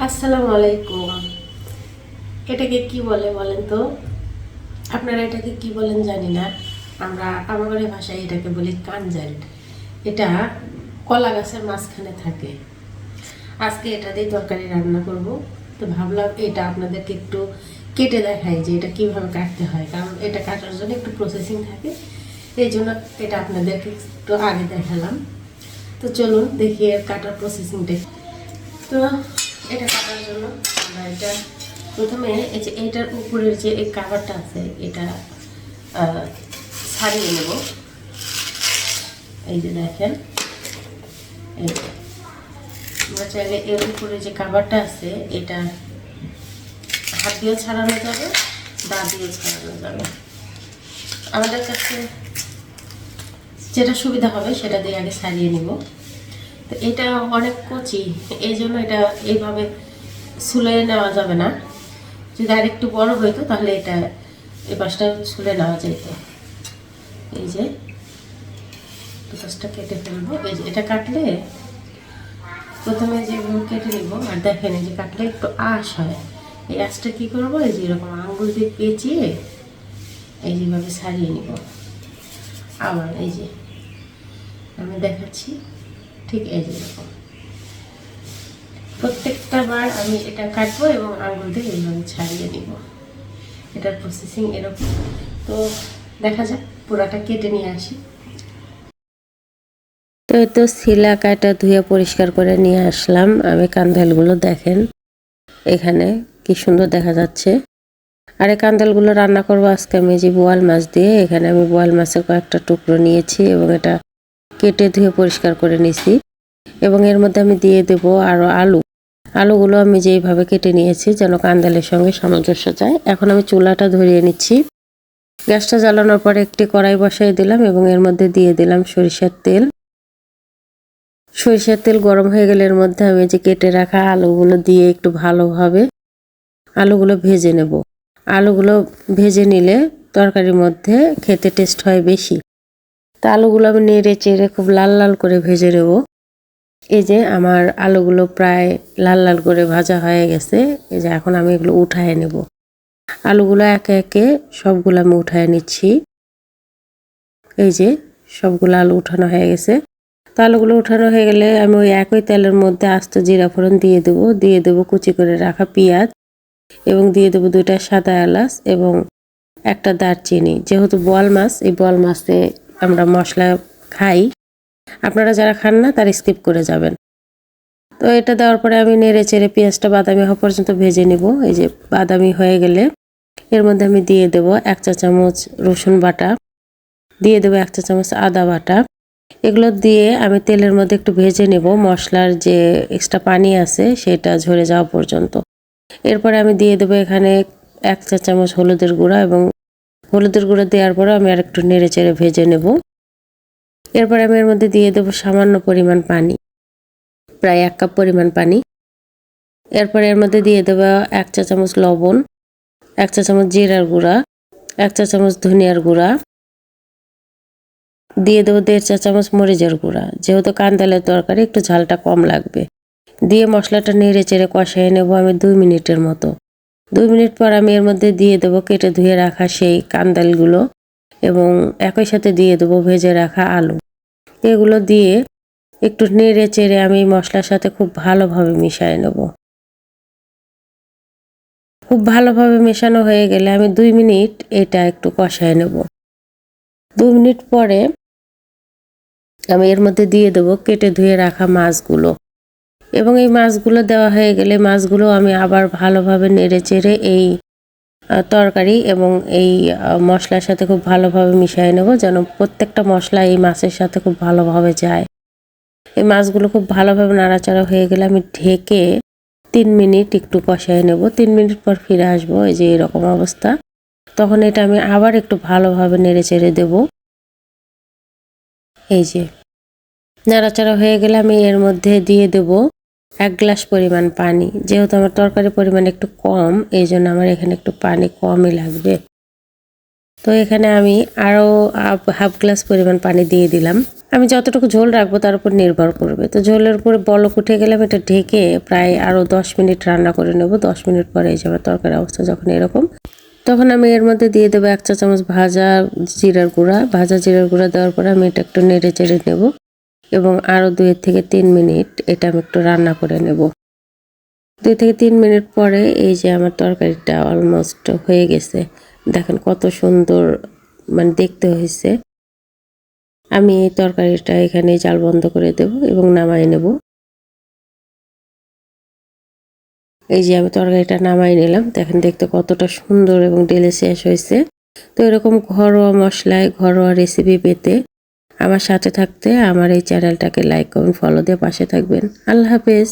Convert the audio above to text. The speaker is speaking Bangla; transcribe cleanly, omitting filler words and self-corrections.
আসসালামু আলাইকুম। এটাকে কি বলে বলেন তো? আপনারা এটাকে কি বলেন জানি না। আমরা আমাদের ভাষায় এটাকে বলি কানজাল। এটা কলা গাছের মাঝখানে থাকে। আজকে এটা দিয়ে তরকারি রান্না করব। তো ভাবলাম এটা আপনাদেরকে একটু কেটে দেখাই যে এটা কিভাবে কাটতে হয়, কারণ এটা কাটার জন্য একটু প্রসেসিং থাকে। এই জন্য এটা আপনাদেরকে একটু আগে দেখালাম। তো চলুন দেখি এর কাটার প্রসেসিংটা। তো এটা কাটার জন্য আমরা এটা প্রথমে এই যে এটার উপরের যে এই কাভারটা আছে এটা ছাড়িয়ে নেব। এই যে দেখেন, এই আমরা চাইলে এর উপরে যে কাভারটা আছে এটা হাত দিয়েও ছাড়ানো যাবে, দা দিয়েও ছাড়ানো যাবে। আমাদের কাছে যেটা সুবিধা হবে সেটা দিয়ে আগে ছাড়িয়ে নিব। তো এটা অনেক কচি, এই জন্য এটা এইভাবে ছুলে নেওয়া যাবে না। যদি আর একটু বড় হইতো তাহলে এটা এই পাশটা ছুলে নেওয়া যেত। এই যে পাশটা কেটে ফেলবো। এই যে এটা কাটলে প্রথমে যেগুলো কেটে নিব, আর দেখেন এই যে কাটলে একটু আঁশ হয়। এই আঁশটা কী করবো, এই যে এরকম আঙুল দিয়ে পেঁচিয়ে এই যেভাবে ছাড়িয়ে নিব। আবার এই যে আমি দেখাচ্ছি, ঠিক এই যে এরকম প্রত্যেকটা বার আমি এটা কাটবো এবং আঙুল দিয়ে এইভাবে ছাড়িয়ে নিব। এটার প্রসেসিং এরকম। তো দেখা যাক, পুরাটা কেটে নিয়ে আসি। তো শিলা কাটা ধুয়ে পরিষ্কার করে নিয়ে আসলাম আমি। কান্দালগুলো দেখেন এখানে কি সুন্দর দেখা যাচ্ছে। আর এই কান্দালগুলো রান্না করবো আজকে আমি যে বোয়াল মাছ দিয়ে। এখানে আমি বোয়াল মাছের কয়েকটা টুকরো নিয়েছি এবং এটা কেটে ধুয়ে পরিষ্কার করে নিয়েছি। এবং এর মধ্যে আমি দিয়ে দেব আরও আলুগুলো আমি যেইভাবে কেটে নিয়েছি যেন কান্দালের সঙ্গে সামঞ্জস্য যায়। এখন আমি চুলাটা ধরিয়ে নিচ্ছি। গ্যাসটা জ্বালানোর পরে একটি কড়াই বসাই দিলাম এবং এর মধ্যে দিয়ে দিলাম সরিষার তেল। সরিষার তেল গরম হয়ে গেলে এর মধ্যে আমি যে কেটে রাখা আলুগুলো দিয়ে একটু ভালোভাবে আলুগুলো ভেজে নেব। আলুগুলো ভেজে নিলে তরকারির মধ্যে খেতে টেস্ট হয় বেশি। তা আলুগুলো আমি নেড়ে চেড়ে খুব লাল লাল করে ভেজে নেব। এই যে আমার আলুগুলো প্রায় লাল লাল করে ভাজা হয়ে গেছে। এই যে এখন আমি এগুলো উঠায় নেব। আলুগুলো একে একে সবগুলো আমি উঠায় নিচ্ছি। এই যে সবগুলো আলু উঠানো হয়ে গেছে। তো আলুগুলো উঠানো হয়ে গেলে আমি ওই একই তেলের মধ্যে আস্ত জিরা ফোড়ন দিয়ে দেবো কুচি করে রাখা পেঁয়াজ এবং দিয়ে দেবো 2টা সাদা এলাচ এবং একটা দারচিনি। যেহেতু বোয়াল মাছ, এই বোয়াল মাছে আমরা মশলা খাই, আপনারা যারা খান না তারা স্কিপ করে যাবেন। তো এটা দেওয়ার পরে আমি নেড়ে চেড়ে পেঁয়াজটা বাদামি হওয়া পর্যন্ত ভেজে নেব। এই যে বাদামি হয়ে গেলে এর মধ্যে আমি দিয়ে দেব 1 চা চামচ রসুন বাটা, দিয়ে দেবো 1 চা চামচ আদা বাটা। এগুলো দিয়ে আমি তেলের মধ্যে একটু ভেজে নেব, মশলার যে এক্সট্রা পানি আছে সেটা ঝরে যাওয়া পর্যন্ত। এরপরে আমি দিয়ে দেবো এখানে 1 চা চামচ হলুদের গুঁড়া এবং হলুদের গুঁড়া দেওয়ার পরে আমি আর একটু নেড়ে চেড়ে ভেজে নেব। এরপরে আমি এর মধ্যে দিয়ে দেবো সামান্য পরিমাণ পানি, প্রায় 1 কাপ পরিমাণ পানি। এরপরে এর মধ্যে দিয়ে দেবো 1 চা চামচ লবণ, 1 চা চামচ জিরার গুঁড়া, 1 চা চামচ ধনিয়ার গুঁড়া, দিয়ে দেবো 1.5 চা চামচ মরিচের গুঁড়া। যেহেতু কান্দালের তরকারি একটু ঝালটা কম লাগবে। দিয়ে মশলাটা নেড়ে চেড়ে কষিয়ে নেব আমি 2 মিনিটের মতো। 2 মিনিট পর আমি এর মধ্যে দিয়ে দেবো কেটে ধুয়ে রাখা সেই কান্দালগুলো এবং একই সাথে দিয়ে দেবো ভেজে রাখা আলু। এগুলো দিয়ে একটু নেড়ে চেড়ে আমি মশলার সাথে খুব ভালোভাবে মিশিয়ে নেব। খুব ভালোভাবে মেশানো হয়ে গেলে আমি 2 মিনিট এটা একটু কষিয়ে নেব। 2 মিনিট পরে আমি এর মধ্যে দিয়ে দেবো কেটে ধুয়ে রাখা মাছগুলো এবং এই মাছগুলো দেওয়া হয়ে গেলে মাছগুলো আমি আবার ভালোভাবে নেড়ে চেড়ে এই তরকারি এবং এই মশলার সাথে খুব ভালোভাবে মিশিয়ে নেব, যেন প্রত্যেকটা মশলা এই মাছের সাথে খুব ভালোভাবে যায়। এই মাছগুলো খুব ভালোভাবে নাড়াচাড়া হয়ে গেলে আমি ঢেকে 3 মিনিট একটু কষিয়ে নেব। 3 মিনিট পর ফিরে আসবো। এই যে এরকম অবস্থা। তখন এটা আমি আবার একটু ভালোভাবে নেড়ে চেড়ে দেব। এই যে নাড়াচাড়া হয়ে গেলে আমি এর মধ্যে দিয়ে দেব 1 গ্লাস পরিমাণ পানি। যেহেতু আমার তরকারির পরিমাণ একটু কম, এই জন্য আমার এখানে একটু পানি কমই লাগবে। তো তো এখানে আমি আরও হাফ গ্লাস পরিমাণ পানি দিয়ে দিলাম। আমি যতটুকু ঝোল রাখবো তার উপর নির্ভর করবে। তো ঝোলের উপরে বলক উঠে গেলে আমি এটা ঢেকে প্রায় আরও 10 মিনিট রান্না করে নেব। 10 মিনিট পরে এই যাবে তরকারির অবস্থা যখন এরকম, তখন আমি এর মধ্যে দিয়ে দেবো 1 চা চামচ ভাজা জিরার গুঁড়া। ভাজা জিরার গুঁড়া দেওয়ার পরে আমি এটা একটু নেড়ে চেড়ে নেব এবং আরও 2 থেকে 3 মিনিট এটা আমি একটু রান্না করে নেব। 2 থেকে 3 মিনিট পরে এই যে আমার তরকারিটা অলমোস্ট হয়ে গেছে। দেখেন কত সুন্দর মানে দেখতে হয়েছে। আমি এই তরকারিটা এখানে জাল বন্ধ করে দেব এবং নামাই নেব। এই যে আমি তরকারিটা নামাই নিলাম। দেখেন দেখতে কতটা সুন্দর এবং ডেলিশিয়াস হয়েছে। তো এরকম ঘরোয়া মশলায় ঘরোয়া রেসিপি পেতে আমার সাথে থাকতে আমার এই চ্যানেলটাকে লাইক কমেন্ট ফলো দিয়ে পাশে থাকবেন। আল্লাহ হাফেজ।